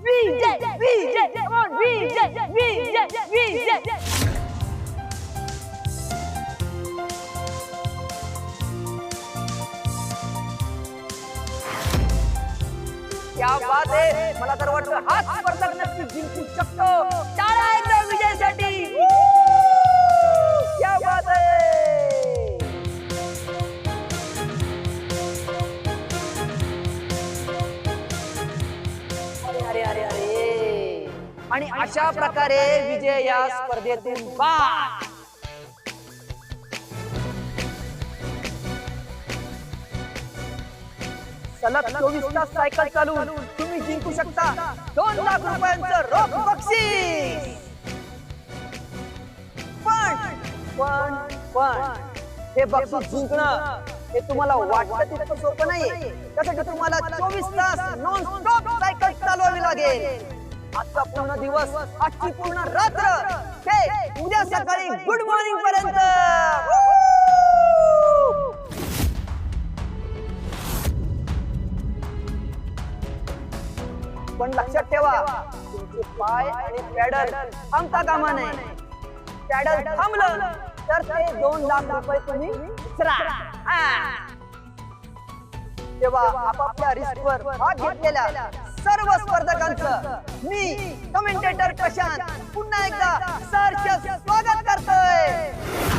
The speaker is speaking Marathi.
VJ, come on, VJ. क्या बात आहे. मला तर वाटतं हाच स्पर्धक नक्की जिंकू शकतो. टाळ्या एकदा विजयासाठी. क्या बात आहे. अरे अरे अरे. आणि अशा प्रकारे विजय या स्पर्धेतून बाद. सलग 24 तास सायकल चालवून तुम्ही जिंकू शकता 2 लाख रुपयांचं रोख बक्षीस. पण हे बक्षीस जिंकणं हे तुम्हाला वाटतं तितकं सोपं नाहीये. त्यासाठी तुम्हाला 24 तास नॉन स्टॉप सायकल चालवावी लागेल. आजचा पूर्ण दिवस, आजची पूर्ण रात्र, ते उद्या सकाळी गुड मॉर्निंग पर्यंत. पण लक्षात ठेवा, तुमचे पाय आणि पॅडल थांबता कामा नये. पॅडल थांबलं तर ते 2 लाख रुपये तुम्ही विसरा. तेव्हा आपापल्या रिस्कवर भाग घेतलेल्या सर्व स्पर्धकांचं मी कमेंटेटर प्रशांत पुन्हा एकदा सहर्ष स्वागत करतोय.